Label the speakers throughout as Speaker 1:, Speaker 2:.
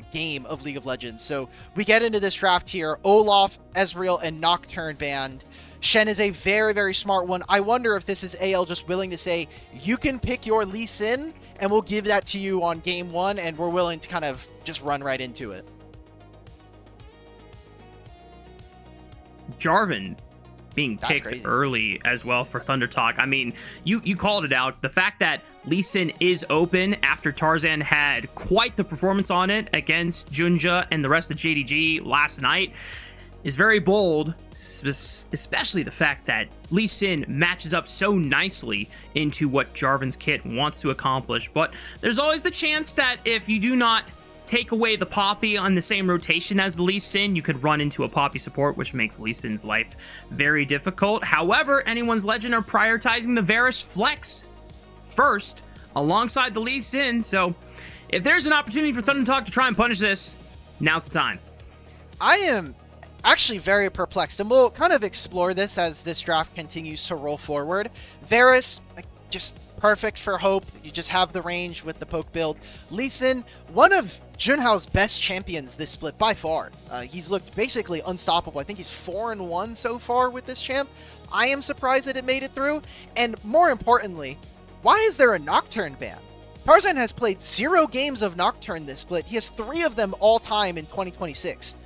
Speaker 1: game of League of Legends. So we get into this draft here. Olaf, Ezreal, and Nocturne banned. Shen is a very, very smart one. I wonder if this is AL just willing to say, you can pick your Lee Sin, and we'll give that to you on game one, and we're willing to kind of just run right into it.
Speaker 2: Jarvan being picked early as well for ThunderTalk. I mean, you called it out. The fact that Lee Sin is open after Tarzan had quite the performance on it against Junhao and the rest of JDG last night is very bold, especially the fact that Lee Sin matches up so nicely into what Jarvan's kit wants to accomplish. But there's always the chance that if you do not take away the Poppy on the same rotation as the Lee Sin, you could run into a Poppy support, which makes Lee Sin's life very difficult. However, Anyone's Legend are prioritizing the Varus Flex first alongside the Lee Sin, so if there's an opportunity for ThunderTalk to try and punish this, now's the time.
Speaker 1: I am actually very perplexed, and we'll kind of explore this as this draft continues to roll forward. Varus, just perfect for Hope. You just have the range with the poke build. Lee Sin, one of Junhao's best champions this split by far. He's looked basically unstoppable. I think he's 4-1 so far with this champ. I am surprised that it made it through, and more importantly, why is there a Nocturne ban? Tarzan has played 0 games of Nocturne this split. He has 3 of them all time in 2026.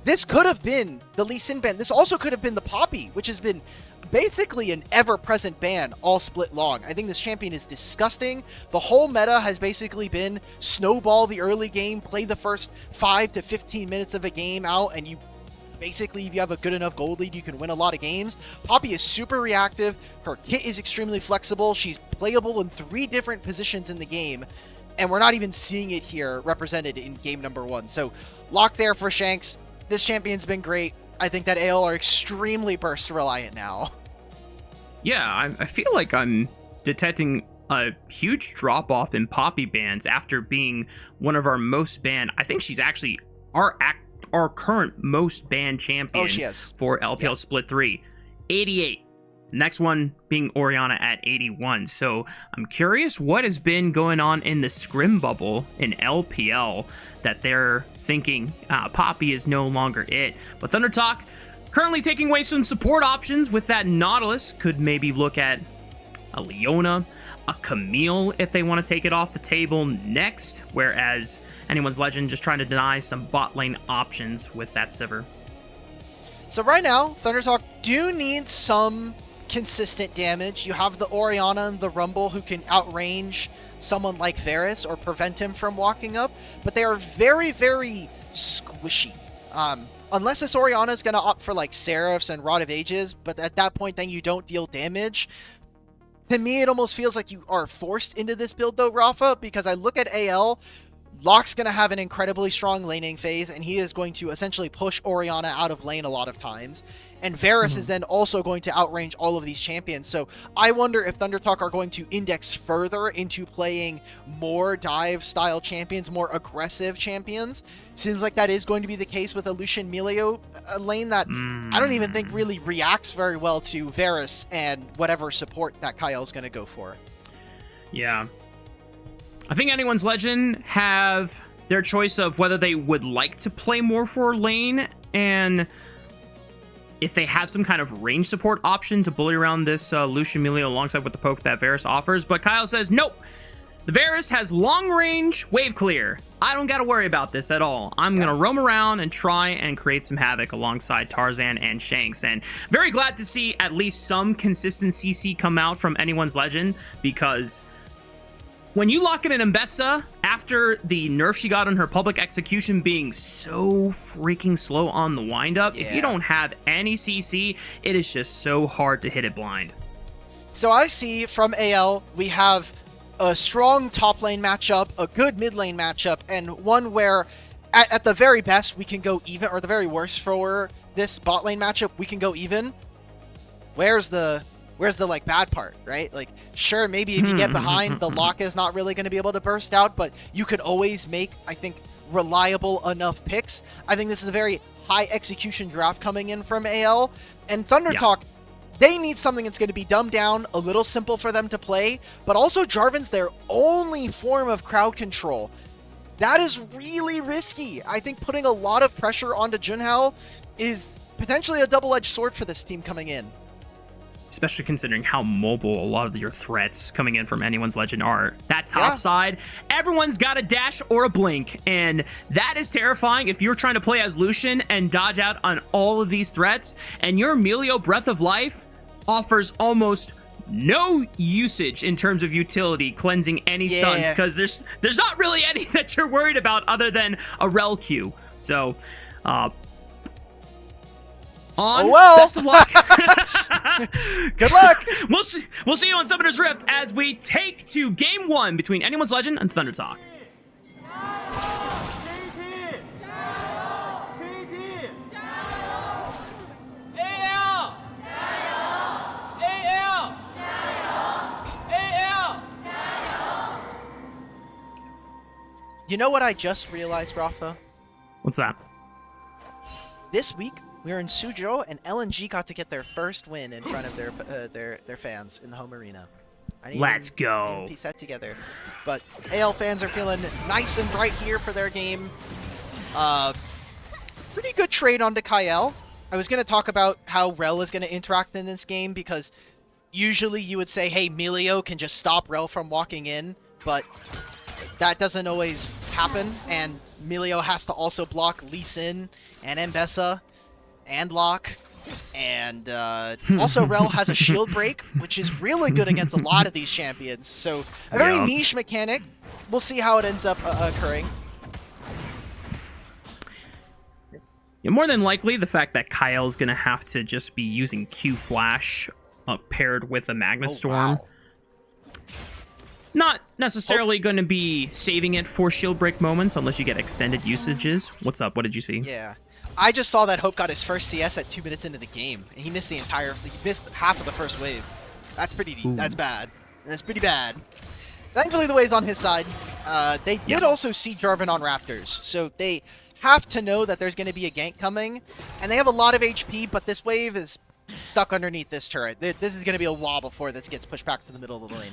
Speaker 1: This could have been the Lee Sin ban. This also could have been the Poppy, which has been basically an ever-present ban all split long. I think this champion is disgusting. The whole meta has basically been snowball the early game, play the first 5 to 15 minutes of a game out, and you basically, if you have a good enough gold lead, you can win a lot of games. Poppy is super reactive. Her kit is extremely flexible. She's playable in 3 different positions in the game, and we're not even seeing it here represented in game number 1. So lock there for Shanks. This champion's been great. I think that AL are extremely burst reliant now.
Speaker 2: Yeah, I feel like I'm detecting a huge drop-off in Poppy bans after being one of our most banned. I think she's actually our current most banned champion for LPL Split 3. 88. Next one being Orianna at 81. So I'm curious what has been going on in the scrim bubble in LPL that they're thinking Poppy is no longer it. But ThunderTalk currently taking away some support options with that Nautilus. Could maybe look at a Leona, a Camille if they want to take it off the table next, whereas Anyone's Legend just trying to deny some bot lane options with that Sivir.
Speaker 1: So right now, ThunderTalk do need some consistent damage. You have the Orianna and the Rumble who can outrange someone like Varus or prevent him from walking up, but they are very, very squishy. Unless this Orianna is going to opt for like Seraphs and Rod of Ages, but at that point then you don't deal damage. To me, it almost feels like you are forced into this build though, Rafa, because I look at AL, Locke's going to have an incredibly strong laning phase, and he is going to essentially push Orianna out of lane a lot of times. And Varus is then also going to outrange all of these champions. So I wonder if ThunderTalk are going to index further into playing more dive-style champions, more aggressive champions. Seems like that is going to be the case with a Lucian Melio lane that I don't even think really reacts very well to Varus and whatever support that Kael is going to go for.
Speaker 2: Yeah. I think Anyone's Legend have their choice of whether they would like to play more for lane, and if they have some kind of range support option to bully around this Lucian Melio alongside with the poke that Varus offers. But Kael says, nope, the Varus has long range wave clear. I don't got to worry about this at all. I'm going to roam around and try and create some havoc alongside Tarzan and Shanks. And very glad to see at least some consistent CC come out from Anyone's Legend, because when you lock in an Mbessa after the nerf she got on her public execution being so freaking slow on the windup, if you don't have any CC, it is just so hard to hit it blind.
Speaker 1: So I see from AL, we have a strong top lane matchup, a good mid lane matchup, and one where at the very best we can go even, or the very worst for this bot lane matchup, we can go even. Where's the like bad part, right? Like, sure, maybe if you get behind, the lock is not really going to be able to burst out, but you could always make, I think, reliable enough picks. I think this is a very high execution draft coming in from AL, and ThunderTalk, they need something that's going to be dumbed down, a little simple for them to play, but also Jarvan's their only form of crowd control. that is really risky. I think putting a lot of pressure onto Junhao is potentially a double-edged sword for this team coming in.
Speaker 2: Especially considering how mobile a lot of your threats coming in from anyone's legend are. That top side, everyone's got a dash or a blink, and that is terrifying if you're trying to play as Lucian and dodge out on all of these threats, and your Emilio Breath of Life offers almost no usage in terms of utility, cleansing any stuns, because there's not really any that you're worried about other than a rel Q. So, best of luck.
Speaker 1: Good luck.
Speaker 2: We'll see you on Summoner's Rift as we take to game 1 between Anyone's Legend and ThunderTalk.
Speaker 1: You know what I just realized, Rafa?
Speaker 2: What's that?
Speaker 1: This week, we were in Suzhou, and LNG got to get their first win in front of their fans in the home arena.
Speaker 2: Let's go.
Speaker 1: Piece that together. But AL fans are feeling nice and bright here for their game. Pretty good trade onto Kael. I was going to talk about how Rel is going to interact in this game, because usually you would say, hey, Milio can just stop Rel from walking in, but that doesn't always happen, and Milio has to also block Lee Sin and Mbessa and Locke, and also Rel has a shield break, which is really good against a lot of these champions, so a very niche mechanic. We'll see how it ends up occurring.
Speaker 2: Yeah, more than likely, the fact that Kael is going to have to just be using Q Flash paired with a Magnet Storm.
Speaker 1: Wow.
Speaker 2: Not necessarily going to be saving it for shield break moments unless you get extended usages. What's up? What did you see?
Speaker 1: Yeah. I just saw that Hope got his first CS at 2 minutes into the game, and he missed half of the first wave. That's that's bad. That's pretty bad. Thankfully, the wave's on his side. They did also see Jarvan on Raptors, so they have to know that there's going to be a gank coming, and they have a lot of HP, but this wave is stuck underneath this turret. This is going to be a while before this gets pushed back to the middle of the lane.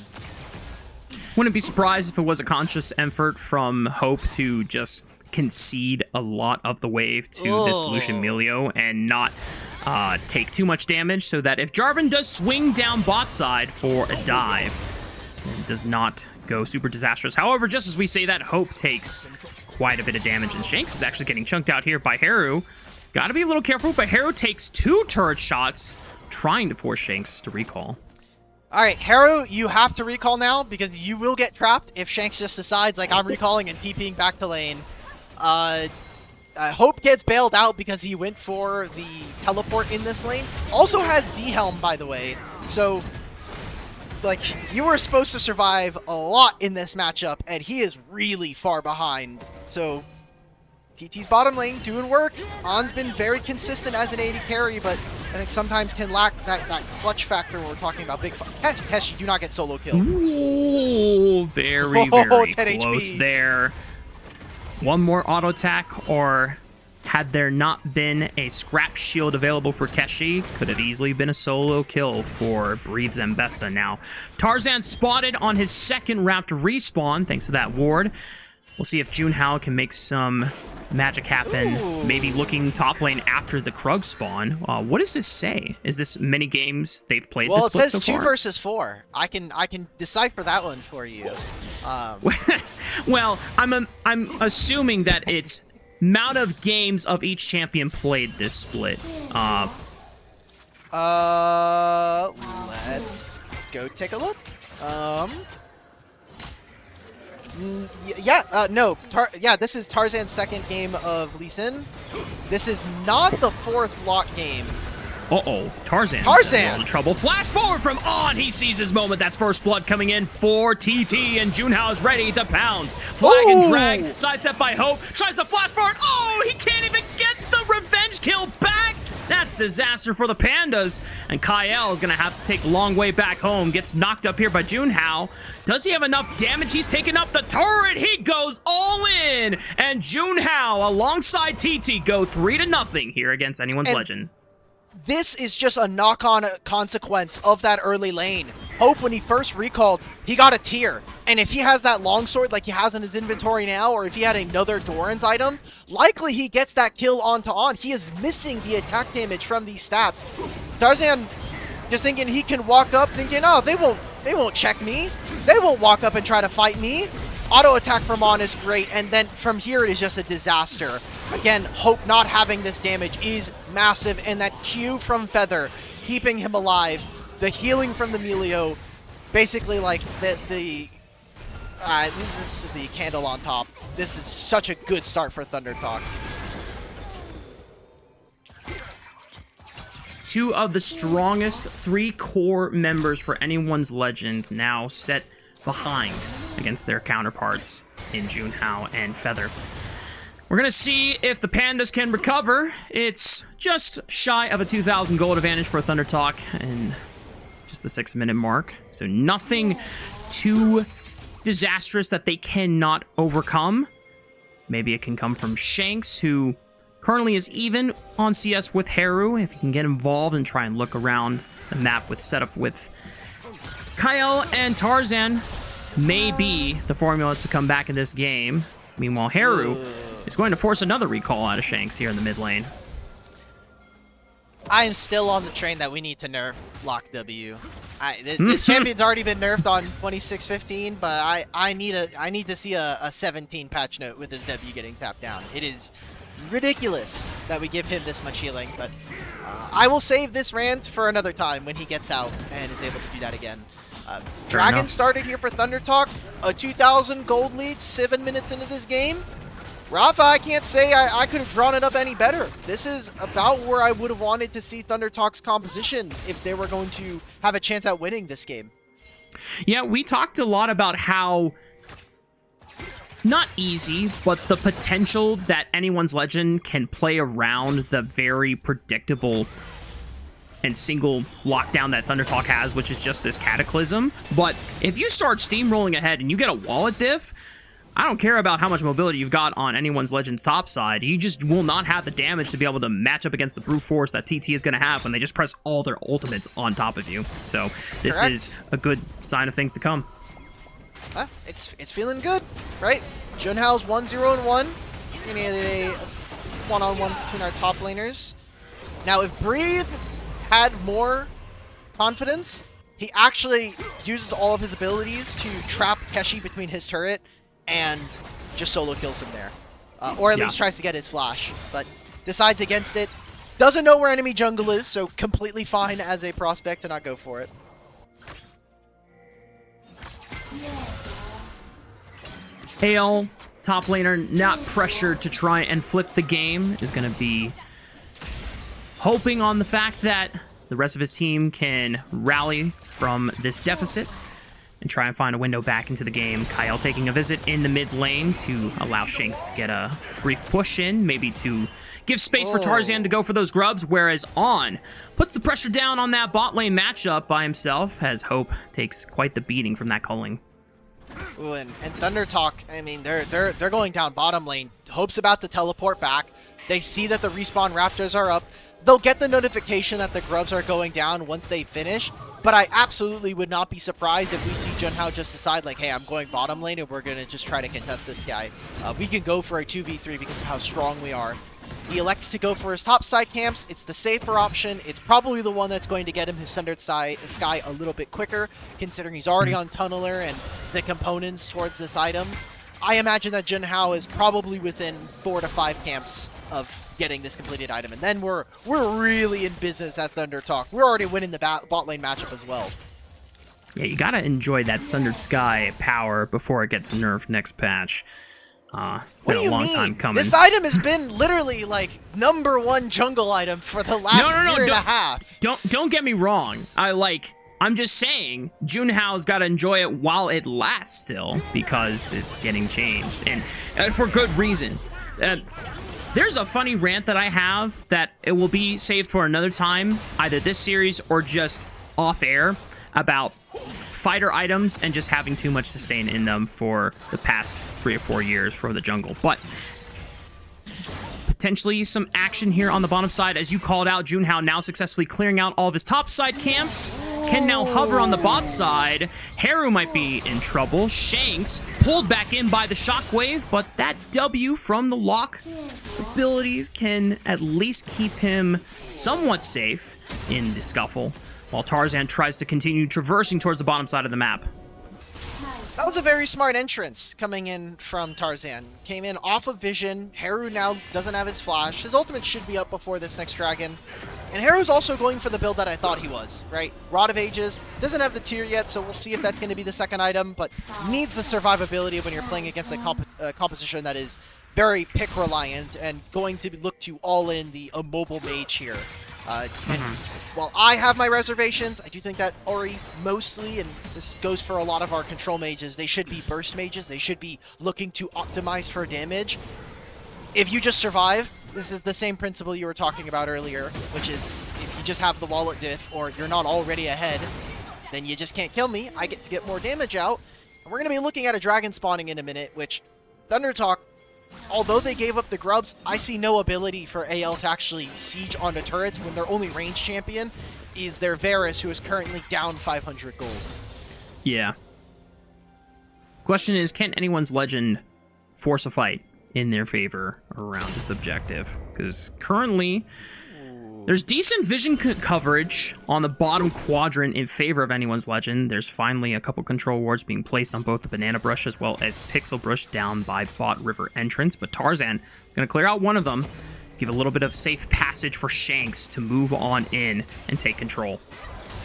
Speaker 2: Wouldn't be surprised if it was a conscious effort from Hope to just concede a lot of the wave to this Lucian Milio and not take too much damage, so that if Jarvan does swing down bot side for a dive, it does not go super disastrous. However, just as we say that, Hope takes quite a bit of damage, and Shanks is actually getting chunked out here by Heru. Gotta be a little careful, but Heru takes 2 turret shots, trying to force Shanks to recall.
Speaker 1: Alright, Heru, you have to recall now, because you will get trapped if Shanks just decides, like, I'm recalling and TPing back to lane. Hope gets bailed out because he went for the teleport in this lane. Also has D-Helm, by the way, so, like, you were supposed to survive a lot in this matchup, and he is really far behind. So, TT's bottom lane doing work. On's been very consistent as an AD carry, but I think sometimes can lack that clutch factor when we're talking about big Keshi, do not get solo kills.
Speaker 2: Ooh, very close HP there. One more auto attack, or had there not been a scrap shield available for Keshi, could have easily been a solo kill for Breathes Mbessa. Now, Tarzan spotted on his second Rapt respawn, thanks to that ward. We'll see if Junhao can make some magic happen. Ooh. Maybe looking top lane after the Krug spawn. What does this say? Is this many games they've played?
Speaker 1: Well,
Speaker 2: this split
Speaker 1: it says
Speaker 2: so
Speaker 1: 2
Speaker 2: far?
Speaker 1: versus 4. I can decipher that one for you.
Speaker 2: Well, I'm assuming that it's amount of games of each champion played this split.
Speaker 1: Let's go take a look. This is Tarzan's second game of Lee Sin. This is not the 4th lock game.
Speaker 2: Uh-oh, Tarzan! In trouble. Flash forward from On! He sees his moment. That's first blood coming in for TT, and Junhao's ready to pounce. Flag and drag, sidestep by Hope, tries to flash forward. Oh, he can't even get the revenge kill back! That's disaster for the Pandas, and Kael is going to have to take a long way back home. Gets knocked up here by Junhao. Does he have enough damage? He's taking up the turret. He goes all in, and Junhao alongside TT go 3-0 here against Anyone's Legend.
Speaker 1: This is just a knock-on consequence of that early lane. Hope, when he first recalled, he got a tier. And if he has that longsword like he has in his inventory now, or if he had another Doran's item, likely he gets that kill on. He is missing the attack damage from these stats. Tarzan just thinking he can walk up, thinking, oh, they won't check me. They won't walk up and try to fight me. Auto attack from On is great, and then from here it is just a disaster. Again, Hope not having this damage is massive, and that Q from Feather keeping him alive. The healing from the Melio, basically like this is the candle on top. This is such a good start for ThunderTalk.
Speaker 2: Two of the strongest 3 core members for anyone's legend now set behind against their counterparts in Junhao and Feather. We're going to see if the Pandas can recover. It's just shy of a 2,000 gold advantage for ThunderTalk and just the 6-minute mark. So nothing too disastrous that they cannot overcome. Maybe it can come from Shanks, who currently is even on CS with Heru. If he can get involved and try and look around the map with setup with Kael and Tarzan, may be the formula to come back in this game. Meanwhile, Heru is going to force another recall out of Shanks here in the mid lane.
Speaker 1: I am still on the train that we need to nerf Lock W. This champion's already been nerfed on 26-15, but I need to see a 17 patch note with his W getting tapped down. It is ridiculous that we give him this much healing, but I will save this rant for another time when he gets out and is able to do that again. Dragon started here for ThunderTalk, a 2,000 gold lead 7 minutes into this game. Rafa, I can't say I could have drawn it up any better. This is about where I would have wanted to see ThunderTalk's composition if they were going to have a chance at winning this game.
Speaker 2: Yeah, we talked a lot about how not easy, but the potential that anyone's legend can play around the very predictable and single lockdown that ThunderTalk has, which is just this Cataclysm. But if you start steamrolling ahead and you get a wallet diff, I don't care about how much mobility you've got on anyone's legend's top side. You just will not have the damage to be able to match up against the brute force that TT is going to have when they just press all their ultimates on top of you. So this is a good sign of things to come.
Speaker 1: It's feeling good, right? Junhao's 1-0-1. We're gonna get a one-on-one between our top laners. Now, if Breathe had more confidence, he actually uses all of his abilities to trap Keshi between his turret and just solo kills him there. Or at least tries to get his flash, but decides against it. Doesn't know where enemy jungle is, so completely fine as a prospect to not go for it.
Speaker 2: Kael, top laner, not pressured to try and flip the game, is going to be hoping on the fact that the rest of his team can rally from this deficit and try and find a window back into the game. Kael taking a visit in the mid lane to allow Shanks to get a brief push in, maybe to give space for Tarzan to go for those grubs, whereas On puts the pressure down on that bot lane matchup by himself, as Hope takes quite the beating from that culling.
Speaker 1: Ooh, and ThunderTalk, I mean, they're going down bottom lane. Hope's about to teleport back. They see that the respawn raptors are up. They'll get the notification that the grubs are going down once they finish, but I absolutely would not be surprised if we see Junhao just decide, like, hey, I'm going bottom lane and we're going to just try to contest this guy. We can go for a 2v3 because of how strong we are. He elects to go for his top side camps. It's the safer option. It's probably the one that's going to get him his standard sky a little bit quicker, considering he's already on Tunneler and the components towards this item. I imagine that Junhao is probably within 4 to 5 camps of getting this completed item, and then we're really in business at ThunderTalk. We're already winning the bot lane matchup as well.
Speaker 2: Yeah, you gotta enjoy that Sundered Sky power before it gets nerfed next patch.
Speaker 1: What
Speaker 2: been
Speaker 1: do
Speaker 2: a
Speaker 1: you
Speaker 2: long
Speaker 1: mean?
Speaker 2: time coming.
Speaker 1: This item has been literally like #1 jungle item for the last year and a half.
Speaker 2: Don't get me wrong. I'm just saying, Junhao's got to enjoy it while it lasts still, because it's getting changed, and for good reason. There's a funny rant that I have that it will be saved for another time, either this series or just off air, about fighter items and just having too much sustain in them for the past 3 or 4 years for the jungle. But potentially some action here on the bottom side. As you called out, Junhao now successfully clearing out all of his top side camps. can now hover on the bot side. Heru might be in trouble. Shanks pulled back in by the shockwave, but that W from the lock abilities can at least keep him somewhat safe in the scuffle, while Tarzan tries to continue traversing towards the bottom side of the map.
Speaker 1: That was a very smart entrance coming in from Tarzan. Came in off of vision. Heru now doesn't have his flash. His ultimate should be up before this next dragon. And Heru's also going for the build that I thought he was, right? Rod of Ages, doesn't have the tier yet, so we'll see if that's going to be the second item, but needs the survivability when you're playing against a composition that is very pick reliant and going to look to all in the immobile mage here. And while I have my reservations, I do think that Ori mostly, and this goes for a lot of our control mages, they should be burst mages. They should be looking to optimize for damage. If you just survive, this is the same principle you were talking about earlier, which is if you just have the wallet diff or you're not already ahead, then you just can't kill me. I get to get more damage out. And we're going to be looking at a dragon spawning in a minute, which ThunderTalk, although they gave up the grubs, I see no ability for AL to actually siege onto turrets when their only range champion is their Varus, who is currently down 500 gold.
Speaker 2: Yeah. Question is, can anyone's legend force a fight in their favor around this objective? Because currently, there's decent vision coverage on the bottom quadrant in favor of anyone's legend. There's finally a couple control wards being placed on both the Banana Brush as well as Pixel Brush down by Bot River entrance. But Tarzan going to clear out one of them, give a little bit of safe passage for Shanks to move on in and take control.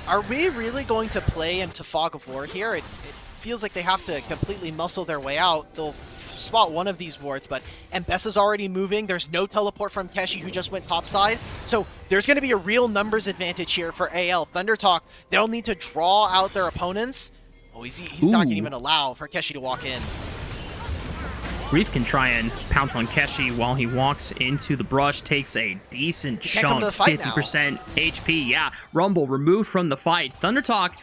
Speaker 1: Are we really going to play into Fog of War here? It feels like they have to completely muscle their way out. They'll spot one of these wards, but Mbessa's already moving. There's no teleport from Keshi, who just went topside. So there's going to be a real numbers advantage here for AL. ThunderTalk, they'll need to draw out their opponents. Oh, he's not going to even allow for Keshi to walk in.
Speaker 2: Reef can try and pounce on Keshi while he walks into the brush, takes a decent chunk, 50% HP. Yeah, Rumble removed from the fight. ThunderTalk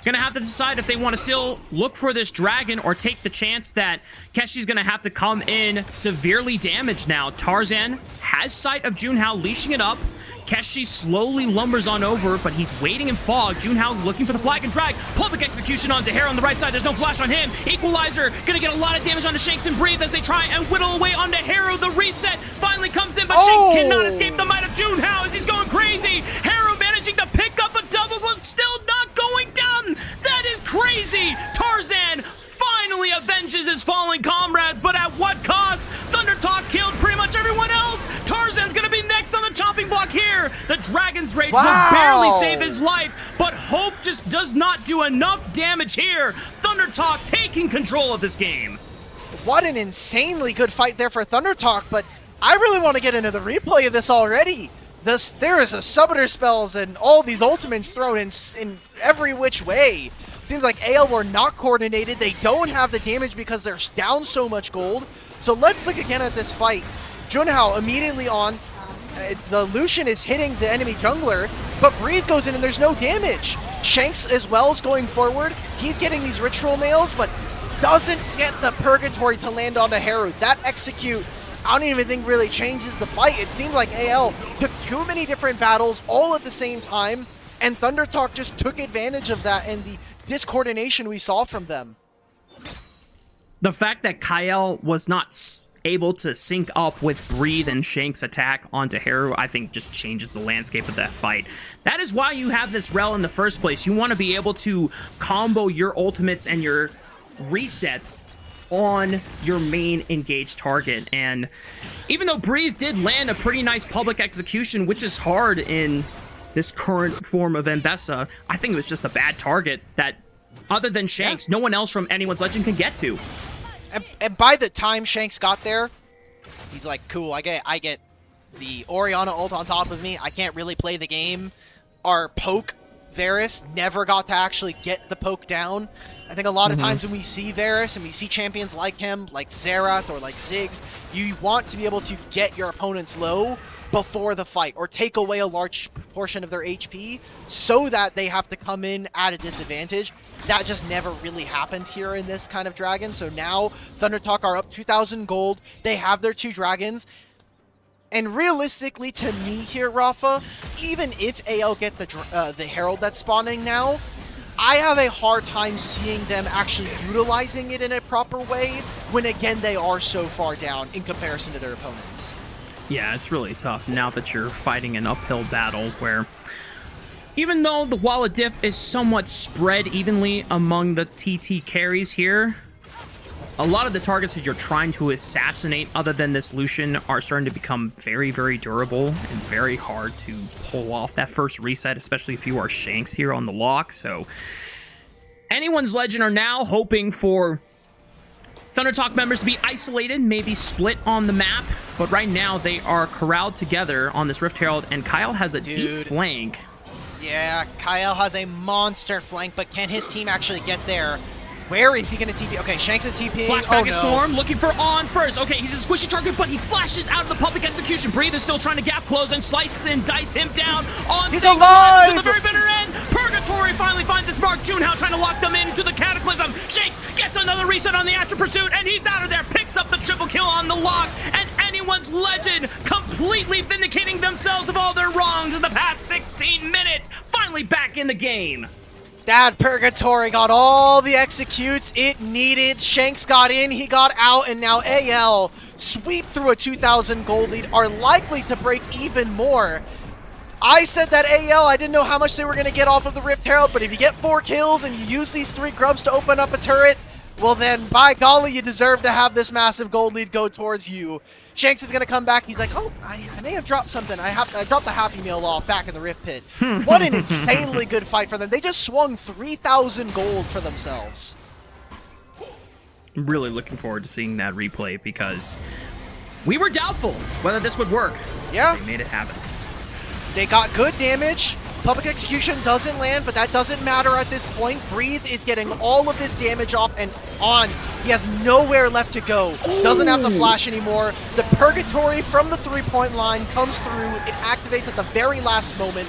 Speaker 2: gonna have to decide if they want to still look for this dragon or take the chance that Keshi's gonna have to come in severely damaged now. Tarzan has sight of Junhao, leashing it up. Keshi slowly lumbers on over, but he's waiting in fog. Junhao looking for the flag and drag. Public execution onto Heru on the right side. There's no flash on him. Equalizer gonna get a lot of damage onto Shanks and Breathe as they try and whittle away onto Heru. The reset finally comes in, but Shanks cannot escape the might of Junhao as he's going crazy. Heru managing to pick up a double, but still not going down. That is crazy. Tarzan finally avenges his fallen comrades, but at what cost? ThunderTalk killed pretty much everyone else. Tarzan's gonna be next on the chopping block here. The Dragon's Rage will barely save his life, but Hope just does not do enough damage here. ThunderTalk taking control of this game.
Speaker 1: What an insanely good fight there for ThunderTalk, but I really want to get into the replay of this already. There is a summoner spells and all these ultimates thrown in every which way. Seems like AL were not coordinated. They don't have the damage because they're down so much gold. So let's look again at this fight. Junhao immediately on. The Lucian is hitting the enemy jungler, but Breathe goes in and there's no damage. Shanks as well is going forward. He's getting these ritual nails, but doesn't get the purgatory to land onto Heru. That execute, I don't even think really changes the fight. It seems like AL took too many different battles all at the same time, and ThunderTalk just took advantage of that and the discoordination we saw from them.
Speaker 2: The fact that Kael was not able to sync up with Breathe and Shanks' attack onto Heru, I think just changes the landscape of that fight. That is why you have this rel in the first place. You want to be able to combo your ultimates and your resets on your main engaged target. And even though Breathe did land a pretty nice public execution, which is hard in this current form of Mbessa, I think it was just a bad target that, other than Shanks, no one else from anyone's legend can get to.
Speaker 1: And by the time Shanks got there, he's like, cool, I get the Orianna ult on top of me. I can't really play the game. Our poke, Varus, never got to actually get the poke down. I think a lot of times when we see Varus and we see champions like him, like Xerath or like Ziggs, you want to be able to get your opponents low before the fight or take away a large portion of their HP so that they have to come in at a disadvantage. That just never really happened here in this kind of dragon. So now ThunderTalk are up 2,000 gold. They have their two dragons. And realistically, to me here, Rafa, even if AL get the Herald that's spawning now, I have a hard time seeing them actually utilizing it in a proper way when, again, they are so far down in comparison to their opponents.
Speaker 2: Yeah, it's really tough now that you're fighting an uphill battle where even though the wallet diff is somewhat spread evenly among the TT carries here, a lot of the targets that you're trying to assassinate other than this Lucian are starting to become very, very durable and very hard to pull off that first reset, especially if you are Shanks here on the lock. So anyone's Legend are now hoping for ThunderTalk members to be isolated, maybe split on the map, but right now they are corralled together on this Rift Herald, and Kael has a deep flank.
Speaker 1: Yeah, Kael has a monster flank, but can his team actually get there? Where is he going to TP? Okay, Shanks is TPing.
Speaker 2: Flashback is Storm, looking for On first. Okay, he's a squishy target, but he flashes out of the public execution. Breathe is still trying to gap close and slices and dice him down. On
Speaker 1: he's alive!
Speaker 2: To the very bitter end. Purgatory finally finds its mark. Junhao trying to lock them into the Cataclysm. Shanks gets another reset on the Astral Pursuit, and he's out of there. Picks up the triple kill on the lock, and anyone's Legend completely vindicating themselves of all their wrongs in the past 16 minutes. Finally back in the game.
Speaker 1: That Purgatory got all the executes it needed. Shanks got in, he got out, and now AL sweep through a 2,000 gold lead, are likely to break even more. I said that AL, I didn't know how much they were going to get off of the Rift Herald, but if you get 4 kills and you use these 3 grubs to open up a turret, well then, by golly, you deserve to have this massive gold lead go towards you. Shanks is going to come back. He's like, oh, I may have dropped something. I dropped the Happy Meal off back in the Rift Pit. What an insanely good fight for them. They just swung 3,000 gold for themselves.
Speaker 2: I'm really looking forward to seeing that replay because we were doubtful whether this would work.
Speaker 1: Yeah.
Speaker 2: They made it happen.
Speaker 1: They got good damage. Public Execution doesn't land, but that doesn't matter at this point. Breathe is getting all of this damage off and on. He has nowhere left to go. Ooh. Doesn't have the flash anymore. The Purgatory from the 3-point line comes through. It activates at the very last moment.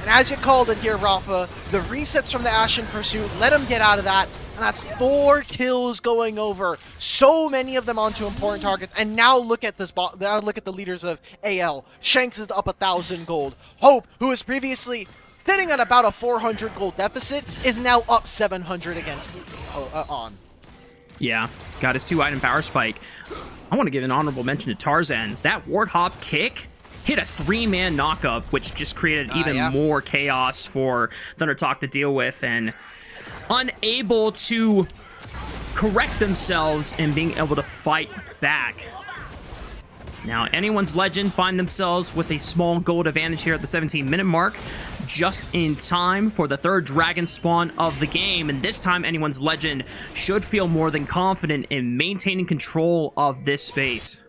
Speaker 1: And as you called it here, Rafa, the resets from the Ashen Pursuit let him get out of that. And that's 4 kills going over. So many of them onto important targets. And now look at this. Now look at the leaders of AL. Shanks is up 1,000 gold. Hope, who was previously sitting at about a 400 gold deficit, is now up 700 against On.
Speaker 2: Yeah, got his 2-item power spike. I want to give an honorable mention to Tarzan. That Warthog kick hit a 3-man knockup, which just created even more chaos for ThunderTalk to deal with, and unable to correct themselves and being able to fight back. Now, anyone's Legend find themselves with a small gold advantage here at the 17-minute mark, just in time for the 3rd dragon spawn of the game, and this time anyone's Legend should feel more than confident in maintaining control of this space.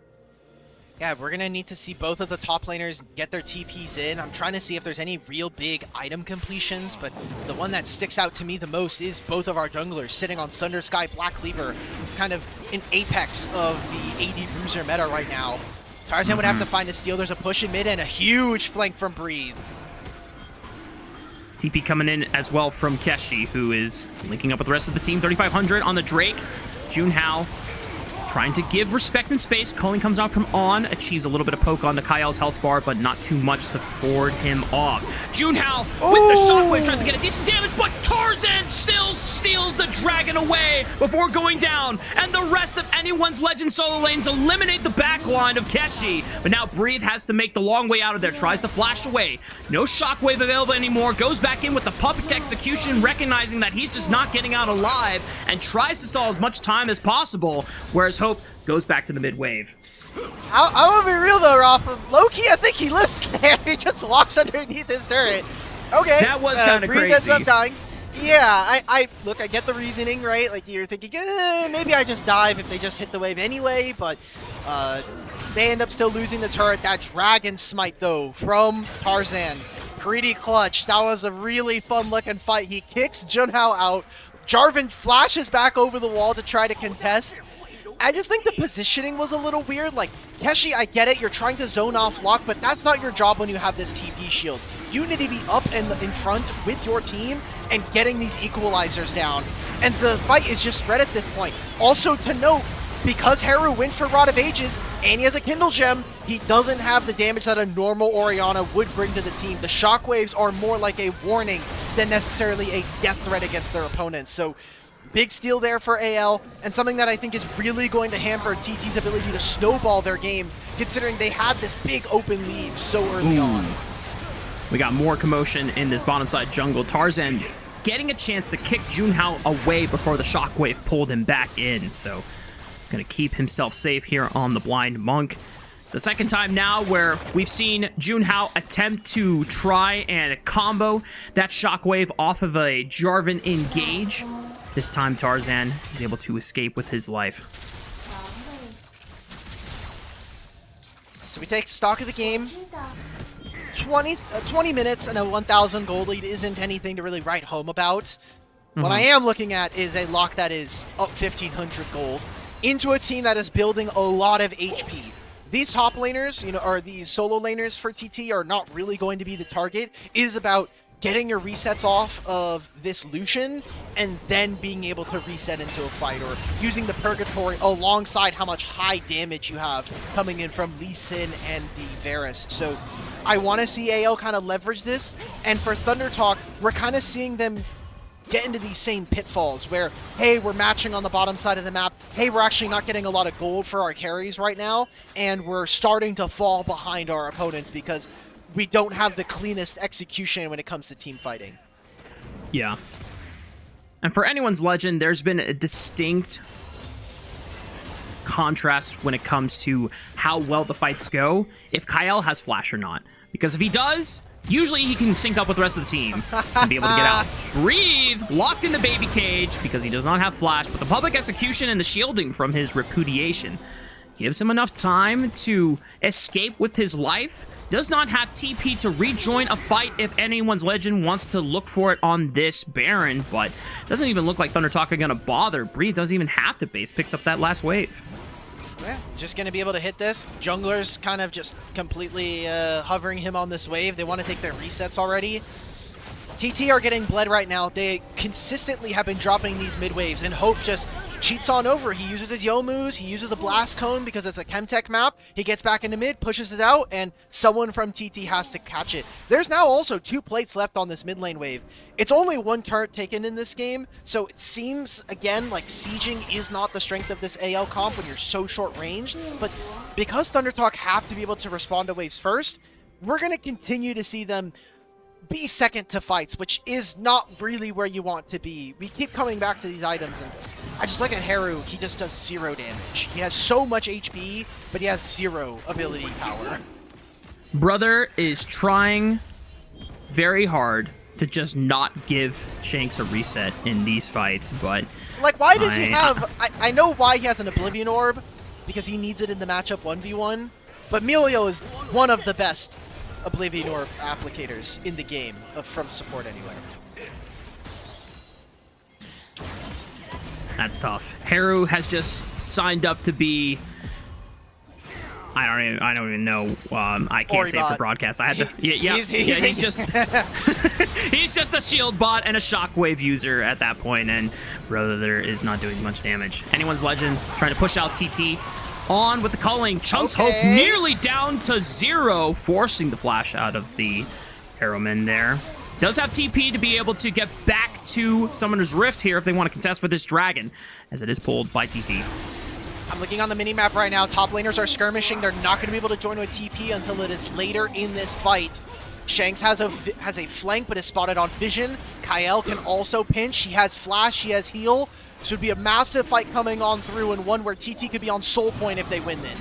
Speaker 1: Yeah, we're going to need to see both of the top laners get their TPs in. I'm trying to see if there's any real big item completions, but the one that sticks out to me the most is both of our junglers sitting on Sunder Sky Black Cleaver. It's kind of an apex of the AD Bruiser meta right now. Tarzan would have to find a steal. There's a push in mid and a huge flank from Breathe.
Speaker 2: TP coming in as well from Keshi, who is linking up with the rest of the team. 3,500 on the Drake. Junhao trying to give respect and space. Culling comes out from On, achieves a little bit of poke on the Kael's health bar, but not too much to forward him off. Junhao with the shockwave tries to get a decent damage, but Tarzan still steals the dragon away before going down, and the rest of anyone's Legend solo lanes eliminate the back line of Keshi. But now Breathe has to make the long way out of there, tries to flash away. No shockwave available anymore, goes back in with the public execution, recognizing that he's just not getting out alive, and tries to stall as much time as possible, whereas Hope goes back to the mid wave.
Speaker 1: I'm gonna be real though, Rafa. Low-key, I think he lives there. He just walks underneath his turret. Okay.
Speaker 2: That was kind of crazy.
Speaker 1: Ends up dying. Yeah, I look, I get the reasoning, right? Like you're thinking, maybe I just dive if they just hit the wave anyway, but they end up still losing the turret. That dragon smite though from Tarzan, pretty clutch. That was a really fun looking fight. He kicks Junhao out. Jarvan flashes back over the wall to try to contest. I just think the positioning was a little weird. Like, Keshi, I get it, you're trying to zone off lock, but that's not your job when you have this TP shield. You need to be up and in front with your team and getting these equalizers down. And the fight is just spread at this point. Also to note, because Heru went for Rod of Ages and he has a Kindle Gem, he doesn't have the damage that a normal Orianna would bring to the team. The shockwaves are more like a warning than necessarily a death threat against their opponents. So big steal there for AL, and something that I think is really going to hamper TT's ability to snowball their game, considering they had this big open lead so early on.
Speaker 2: We got more commotion in this bottom side jungle. Tarzan getting a chance to kick Junhao away before the shockwave pulled him back in. So gonna keep himself safe here on the blind monk. It's the second time now where we've seen Junhao attempt to try and combo that shockwave off of a Jarvan engage. This time Tarzan is able to escape with his life.
Speaker 1: So we take stock of the game. 20 minutes and a 1,000 gold lead isn't anything to really write home about. What I am looking at is a lock that is up 1,500 gold into a team that is building a lot of HP. These top laners, you know, or these solo laners for TT are not really going to be the target. It is about getting your resets off of this Lucian and then being able to reset into a fight, or using the Purgatory alongside how much high damage you have coming in from Lee Sin and the Varus. So I want to see AL kind of leverage this, and for ThunderTalk, we're kind of seeing them get into these same pitfalls where, hey, we're matching on the bottom side of the map, hey, we're actually not getting a lot of gold for our carries right now, and we're starting to fall behind our opponents because we don't have the cleanest execution when it comes to team fighting.
Speaker 2: Yeah. And for anyone's legend, there's been a distinct contrast when it comes to how well the fights go if Kael has flash or not. Because if he does, usually he can sync up with the rest of the team and be able to get out. Breathe, locked in the baby cage because he does not have flash, but the public execution and the shielding from his repudiation gives him enough time to escape with his life. Does not have TP to rejoin a fight if anyone's legend wants to look for it on this Baron, but doesn't even look like ThunderTalk are going to bother. Breathe doesn't even have to base, picks up that last wave.
Speaker 1: Yeah, just going to be able to hit this. Jungler's kind of just completely hovering him on this wave. They want to take their resets already. TT are getting bled right now. They consistently have been dropping these mid waves, and Hope just cheats on over. He uses his Yomus, he uses a Blast Cone because it's a Chemtech map. He gets back into mid, pushes it out, and someone from TT has to catch it. There's now also 2 plates left on this mid lane wave. It's only 1 turret taken in this game, so it seems, again, like sieging is not the strength of this AL comp when you're so short ranged, but because ThunderTalk have to be able to respond to waves first, we're going to continue to see them be second to fights, which is not really where you want to be. We keep coming back to these items, and I just look at Heru. He just does 0 damage. He has so much HP, but he has 0 ability power.
Speaker 2: Brother is trying very hard to just not give Shanks a reset in these fights, but
Speaker 1: like, why does he have... I know why he has an Oblivion Orb, because he needs it in the matchup 1v1, but Melio is one of the best Oblivion Orb applicators in the game, from support anyway.
Speaker 2: That's tough. Heru has just signed up to be... I don't even know. I can't say it for broadcast. I had to. He's just he's just a shield bot and a shockwave user at that point, and Brother is not doing much damage. Anyone's legend trying to push out TT. On with the culling. Chunks Hope nearly down to 0, forcing the flash out of the Arrowman there. Does have TP to be able to get back to Summoner's Rift here if they want to contest for this dragon, as it is pulled by TT.
Speaker 1: I'm looking on the minimap right now. Top laners are skirmishing. They're not going to be able to join with TP until it is later in this fight. Shanks has a flank, but is spotted on Vision. Kael can also pinch. He has flash. He has heal. This would be a massive fight coming on through, and one where TT could be on soul point if they win then.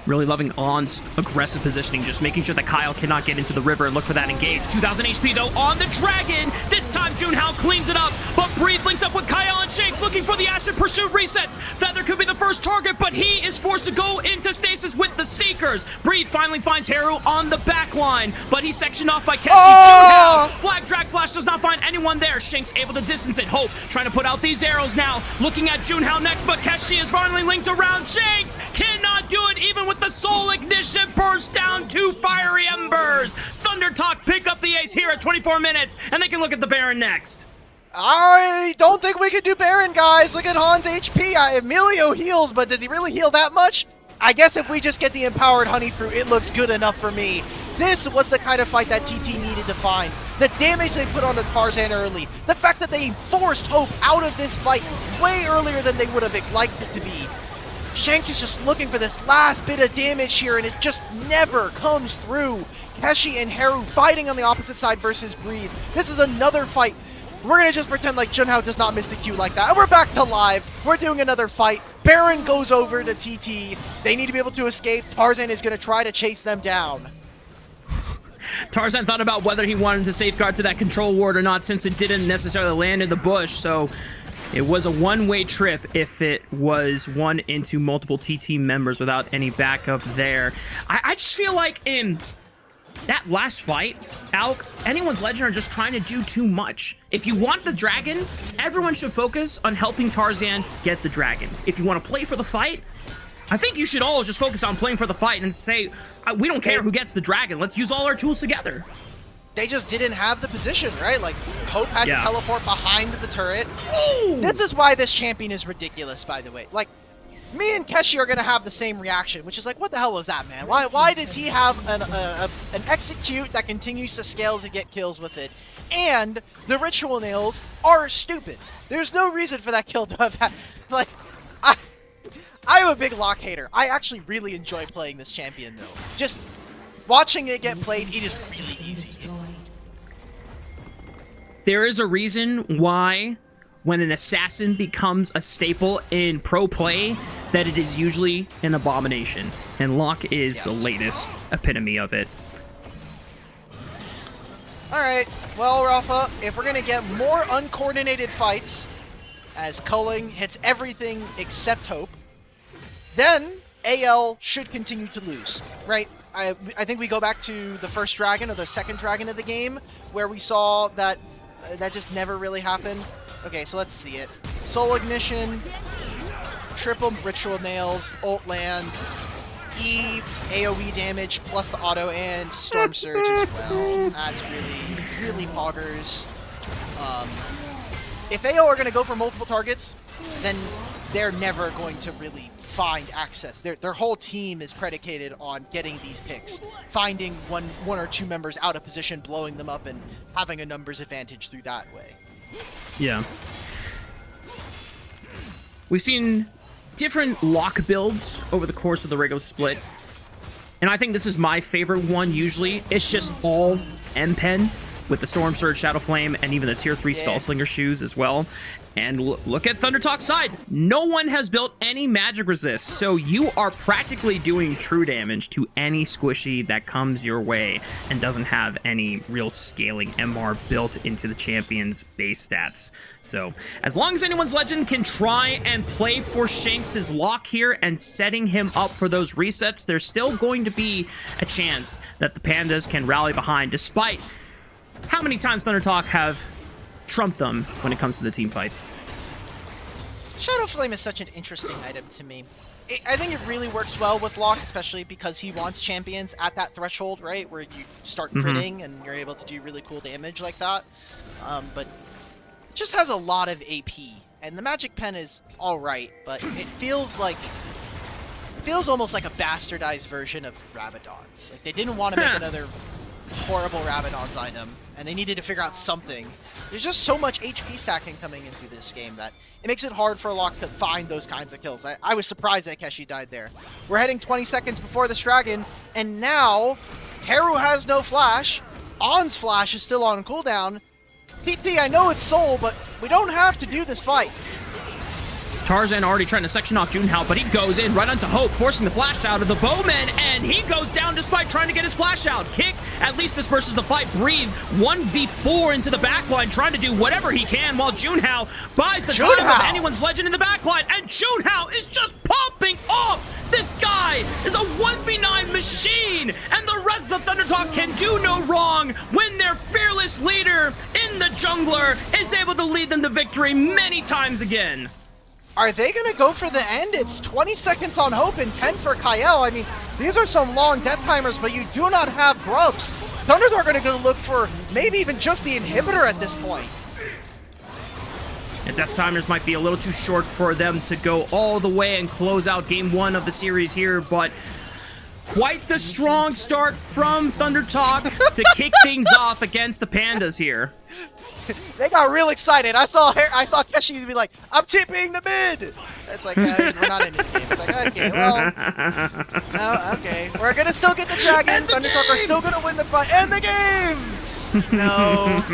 Speaker 2: Really loving On's aggressive positioning, just making sure that Kael cannot get into the river and look for that engage. 2,000 HP though on the dragon. This time Junhao cleans it up, but Breathe links up with Kael and Shanks looking for the Ashen Pursuit resets. Feather could be the first target, but he is forced to go into stasis with the Seekers. Breathe finally finds Heru on the back line, but he's sectioned off by Keshi. Junhao! Flag drag flash does not find anyone there. Shanks able to distance it. Hope trying to put out these arrows now. Looking at Junhao next, but Keshi is finally linked around. Shanks cannot do it even with the soul ignition burst down 2 fiery embers. ThunderTalk pick up the ace here at 24 minutes, and they can look at the Baron next.
Speaker 1: I don't think we can do Baron, guys. Look at Han's HP. Emilio heals, but does he really heal that much? I guess if we just get the empowered honey fruit, it looks good enough for me. This was the kind of fight that TT needed to find. The damage they put on the Tarzan early, the fact that they forced Hope out of this fight way earlier than they would have liked it to be. Shanks is just looking for this last bit of damage here, and it just never comes through. Keshi and Heru fighting on the opposite side versus Breathe. This is another fight. We're going to just pretend like Junhao does not miss the cue like that. And we're back to live. We're doing another fight. Baron goes over to TT. They need to be able to escape. Tarzan is going to try to chase them down.
Speaker 2: Tarzan thought about whether he wanted to safeguard to that control ward or not, since it didn't necessarily land in the bush, so it was a one-way trip if it was one into multiple TT members without any backup there. I just feel like in that last fight, Alk, anyone's legend are just trying to do too much. If you want the dragon, everyone should focus on helping Tarzan get the dragon. If you want to play for the fight, I think you should all just focus on playing for the fight and say, we don't care who gets the dragon. Let's use all our tools together.
Speaker 1: They just didn't have the position, right? Like, Hope had to teleport behind the turret.
Speaker 2: Ooh.
Speaker 1: This is why this champion is ridiculous, by the way. Like, me and Keshi are going to have the same reaction, which is like, what the hell was that, man? Why does he have an execute that continues to scales and get kills with it? And the ritual nails are stupid. There's no reason for that kill to have happened. Like, I'm a big Locke hater. I actually really enjoy playing this champion, though. Just watching it get played, it is really easy.
Speaker 2: There is a reason why when an assassin becomes a staple in pro play, that it is usually an abomination. And Locke is the latest epitome of it.
Speaker 1: Alright, well, Rafa, if we're going to get more uncoordinated fights, as Culling hits everything except Hope, then AL should continue to lose, right? I think we go back to the first dragon or the second dragon of the game, where we saw that that just never really happened. Okay, so let's see it. Soul Ignition, triple Ritual Nails, ult lands, E, AoE damage, plus the auto, and Storm Surge as well. That's really poggers. If AO are going to go for multiple targets, then they're never going to really find access. Their whole team is predicated on getting these picks, finding one or two members out of position, blowing them up, and having a numbers advantage through that way.
Speaker 2: Yeah. We've seen different Locke builds over the course of the regular split, and I think this is my favorite one usually. It's just all M-Pen with the Storm Surge, Shadow Flame, and even the Tier 3 Spellslinger shoes as well. And look at ThunderTalk's side. No one has built any magic resist, so you are practically doing true damage to any squishy that comes your way and doesn't have any real scaling MR built into the champion's base stats. So as long as anyone's legend can try and play for Shanks' Locke here and setting him up for those resets, there's still going to be a chance that the Pandas can rally behind, despite how many times ThunderTalk have trumped them when it comes to the team fights.
Speaker 1: Shadow Flame is such an interesting item to me. I think it really works well with Locke, especially because he wants champions at that threshold, right? Where you start critting and you're able to do really cool damage like that. But it just has a lot of AP. And the Magic Pen is alright, but it feels almost like a bastardized version of Rabadon's. Like, they didn't want to make another horrible Rabadon's item, and they needed to figure out something. There's just so much HP stacking coming into this game that it makes it hard for Locke to find those kinds of kills. I was surprised that Keshi died there. We're heading 20 seconds before this dragon, and now Heru has no flash. On's flash is still on cooldown. TT, I know it's Soul, but we don't have to do this fight.
Speaker 2: Tarzan already trying to section off Junhao, but he goes in right onto Hope, forcing the flash out of the Bowman, and he goes down despite trying to get his flash out. Kick at least disperses the fight. Breathe 1v4 into the backline, trying to do whatever he can, while Junhao buys the time of anyone's legend in the backline, and Junhao is just popping off! This guy is a 1v9 machine, and the rest of the ThunderTalk can do no wrong when their fearless leader in the jungler is able to lead them to victory many times again.
Speaker 1: Are they going to go for the end? It's 20 seconds on Hope and 10 for Kael. I mean, these are some long death timers, but you do not have grubs. ThunderTalk are going to look for maybe even just the inhibitor at this point.
Speaker 2: Death timers might be a little too short for them to go all the way and close out game 1 of the series here, but quite the strong start from ThunderTalk to kick things off against the Pandas here.
Speaker 1: They got real excited. I saw Keshi be like, "I'm tipping the mid." It's like, we're not in the game. It's like, okay, well, no, okay, we're gonna still get the dragon. ThunderTalk are still gonna win the fight and the game. No,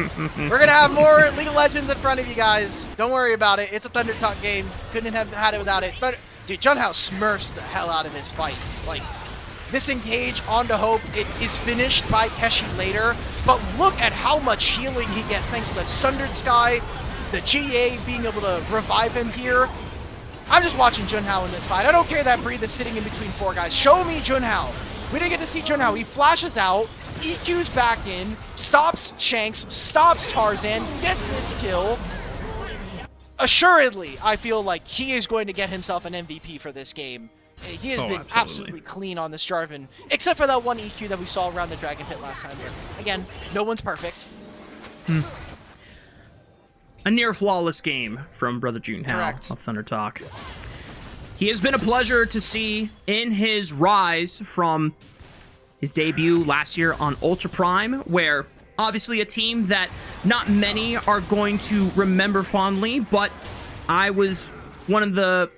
Speaker 1: we're gonna have more League of Legends in front of you guys. Don't worry about it. It's a ThunderTalk game. Couldn't have had it without it. Dude, Junhao smurfs the hell out of this fight. Like, this engage onto Hope, it is finished by Keshi later, but look at how much healing he gets thanks to the Sundered Sky, the GA being able to revive him here. I'm just watching Junhao in this fight. I don't care that Breathe is sitting in between 4 guys. Show me Junhao. We didn't get to see Junhao. He flashes out, EQs back in, stops Shanks, stops Tarzan, gets this kill. Assuredly, I feel like he is going to get himself an MVP for this game. He has been absolutely clean on this Jarvan, except for that one EQ that we saw around the Dragon Pit last time here. Again, no one's perfect.
Speaker 2: A near flawless game from Brother Junhao of ThunderTalk. He has been a pleasure to see in his rise from his debut last year on Ultra Prime, where obviously a team that not many are going to remember fondly, but I was one of the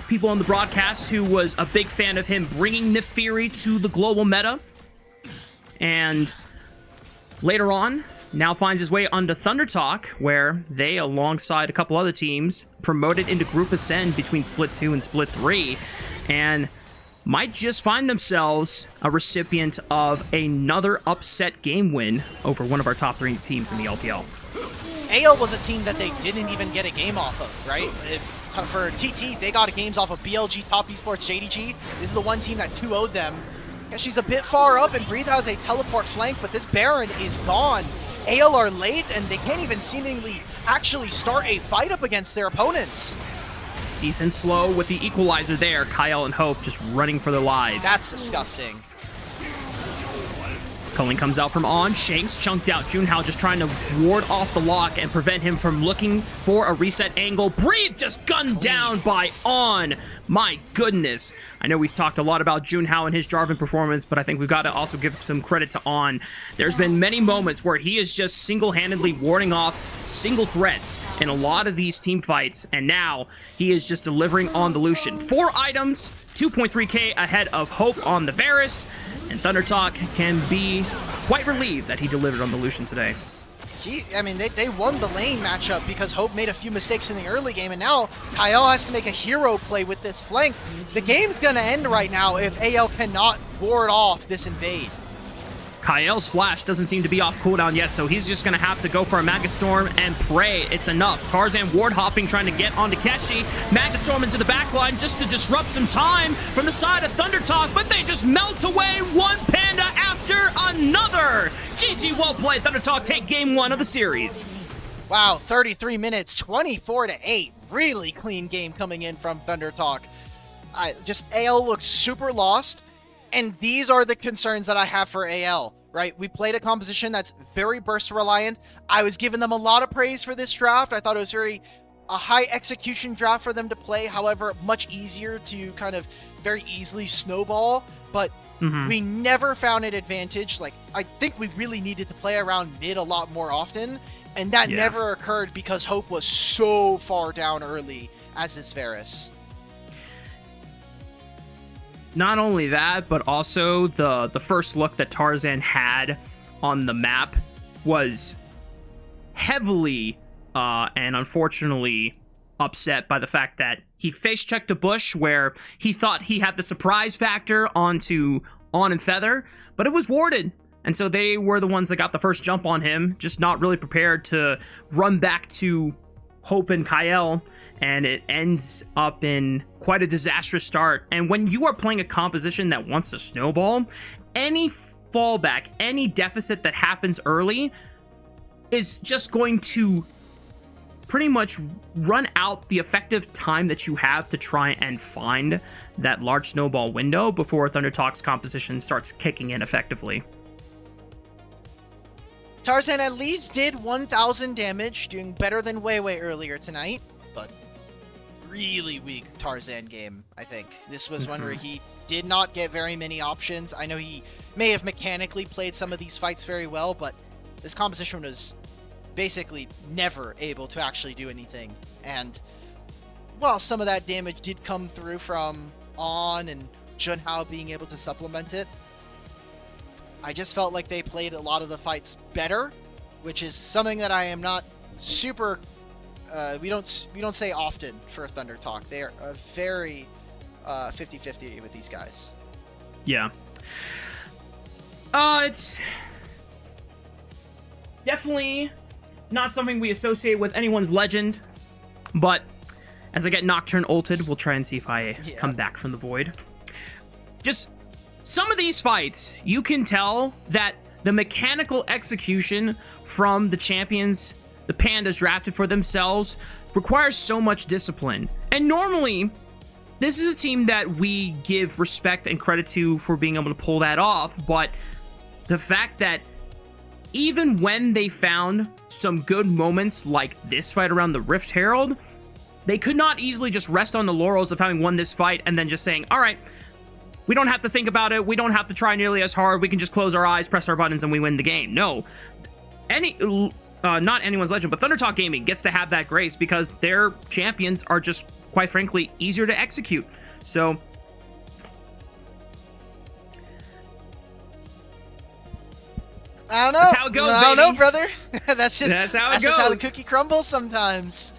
Speaker 2: people on the broadcast who was a big fan of him bringing Nefiri to the global meta. And later on, now finds his way onto ThunderTalk, where they, alongside a couple other teams, promoted into Group Ascend between Split 2 and Split 3, and might just find themselves a recipient of another upset game win over one of our top 3 teams in the LPL.
Speaker 1: AL was a team that they didn't even get a game off of, right? For TT, they got games off of BLG, Top Esports, JDG. This is the one team that 2-0'd them. Yeah, she's a bit far up, and Breathe has a teleport flank, but this Baron is gone. AL are late, and they can't even seemingly actually start a fight up against their opponents.
Speaker 2: Decent slow with the equalizer there. Kael and Hope just running for their lives.
Speaker 1: That's disgusting.
Speaker 2: Culling comes out from on. Shanks chunked out. Junhao just trying to ward off the lock and prevent him from looking for a reset angle. Breathe just gunned down by On. My goodness. I know we've talked a lot about Junhao and his Jarvan performance, but I think we've got to also give some credit to On. There's been many moments where he is just single-handedly warding off single threats in a lot of these team fights, and now he is just delivering on the Lucian. 4 items, 2.3k ahead of Hope on the Varus, and ThunderTalk can be quite relieved that he delivered on the Lucian today.
Speaker 1: I mean, they won the lane matchup because Hope made a few mistakes in the early game, and now Kael has to make a hero play with this flank. The game's gonna end right now if AL cannot ward off this invade.
Speaker 2: Kael's flash doesn't seem to be off cooldown yet, so he's just going to have to go for a Magastorm and pray it's enough. Tarzan ward hopping, trying to get onto Keshi. Magastorm into the backline just to disrupt some time from the side of ThunderTalk, but they just melt away one Panda after another. GG, well played. ThunderTalk take game 1 of the series.
Speaker 1: Wow, 33 minutes, 24-8. Really clean game coming in from ThunderTalk. AL looked super lost. And these are the concerns that I have for AL, right? We played a composition that's very burst reliant. I was giving them a lot of praise for this draft. I thought it was a high execution draft for them to play. However, much easier to kind of very easily snowball. But we never found an advantage. Like, I think we really needed to play around mid a lot more often. And that never occurred because Hope was so far down early as this Varus.
Speaker 2: Not only that, but also the first look that Tarzan had on the map was heavily and unfortunately upset by the fact that he face-checked a bush where he thought he had the surprise factor onto On and Feather, but it was warded. And so they were the ones that got the first jump on him, just not really prepared to run back to Hope and Kael. And it ends up in quite a disastrous start. And when you are playing a composition that wants to snowball, any fallback, any deficit that happens early is just going to pretty much run out the effective time that you have to try and find that large snowball window before ThunderTalk's composition starts kicking in effectively.
Speaker 1: Tarzan at least did 1,000 damage, doing better than way earlier tonight, but really weak Tarzan game, I think. This was one where he did not get very many options. I know he may have mechanically played some of these fights very well, but this composition was basically never able to actually do anything. And while some of that damage did come through from On and Junhao being able to supplement it, I just felt like they played a lot of the fights better, which is something that I am not super we don't say often for ThunderTalk. They are very 50-50 with these guys.
Speaker 2: Yeah. It's definitely not something we associate with anyone's legend, but as I get Nocturne ulted, we'll try and see if I come back from the void. Just some of these fights, you can tell that the mechanical execution from the champions the Pandas drafted for themselves requires so much discipline. And normally, this is a team that we give respect and credit to for being able to pull that off, but the fact that even when they found some good moments like this fight around the Rift Herald, they could not easily just rest on the laurels of having won this fight and then just saying, all right, we don't have to think about it, we don't have to try nearly as hard, we can just close our eyes, press our buttons, and we win the game. No. Not anyone's legend, but ThunderTalk Gaming gets to have that grace because their champions are just, quite frankly, easier to execute. So
Speaker 1: I don't know.
Speaker 2: That's how it goes,
Speaker 1: I don't know, brother. That's
Speaker 2: how it goes.
Speaker 1: Just how the cookie crumbles sometimes.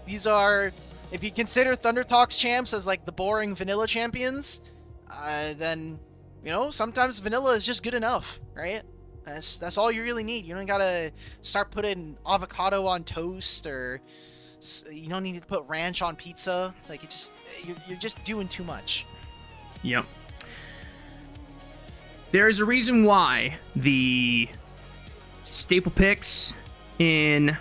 Speaker 1: These are, if you consider ThunderTalk's champs as like the boring vanilla champions, then, you know, sometimes vanilla is just good enough, right? That's all you really need. You don't gotta start putting avocado on toast, or you don't need to put ranch on pizza. Like, you're just doing too much.
Speaker 2: Yep. There's a reason why the staple picks in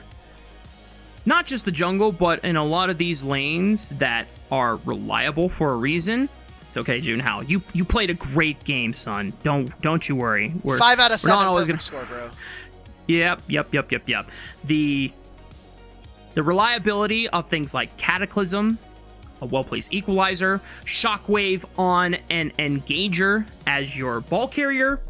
Speaker 2: not just the jungle, but in a lot of these lanes that are reliable for a reason. It's okay, Junhao. You played a great game, son. Don't you worry.
Speaker 1: 5 out of 7
Speaker 2: not always
Speaker 1: perfect
Speaker 2: gonna
Speaker 1: score, bro.
Speaker 2: Yep. The reliability of things like Cataclysm, a well-placed equalizer, Shockwave on an Engager as your ball carrier,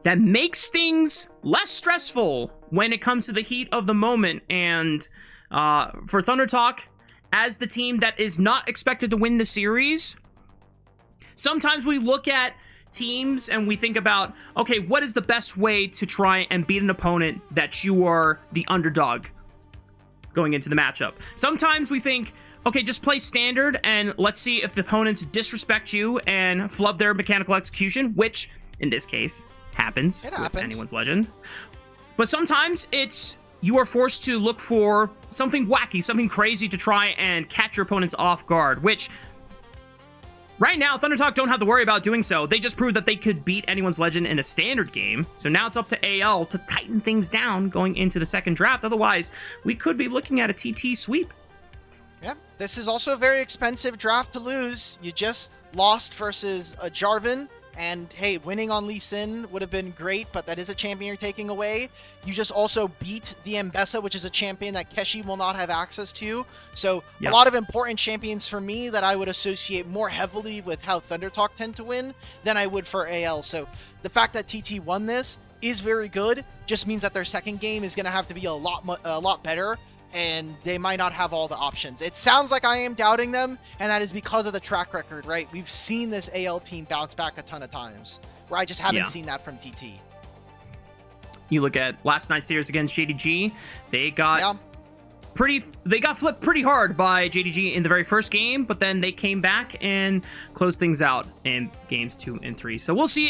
Speaker 2: that makes things less stressful when it comes to the heat of the moment. And for ThunderTalk, as the team that is not expected to win the series, sometimes we look at teams and we think about, okay, what is the best way to try and beat an opponent that you are the underdog going into the matchup? Sometimes we think, okay, just play standard and let's see if the opponents disrespect you and flub their mechanical execution, which in this case happens with anyone's legend. But sometimes it's you are forced to look for something wacky, something crazy to try and catch your opponents off guard, which right now, ThunderTalk don't have to worry about doing so. They just proved that they could beat anyone's legend in a standard game. So now it's up to AL to tighten things down going into the second draft. Otherwise, we could be looking at a TT sweep.
Speaker 1: Yeah, this is also a very expensive draft to lose. You just lost versus a Jarvan. And hey, winning on Lee Sin would have been great, but that is a champion you're taking away. You just also beat the Mbessa, which is a champion that Keshi will not have access to. So a lot of important champions for me that I would associate more heavily with how ThunderTalk tend to win than I would for AL. So the fact that TT won this is very good, just means that their second game is going to have to be a lot better, and they might not have all the options. It sounds like I am doubting them, and that is because of the track record, right? We've seen this AL team bounce back a ton of times, where I just haven't seen that from TT.
Speaker 2: You look at last night's series against JDG, they got flipped pretty hard by JDG in the very first game, but then they came back and closed things out in games 2 and 3. So we'll see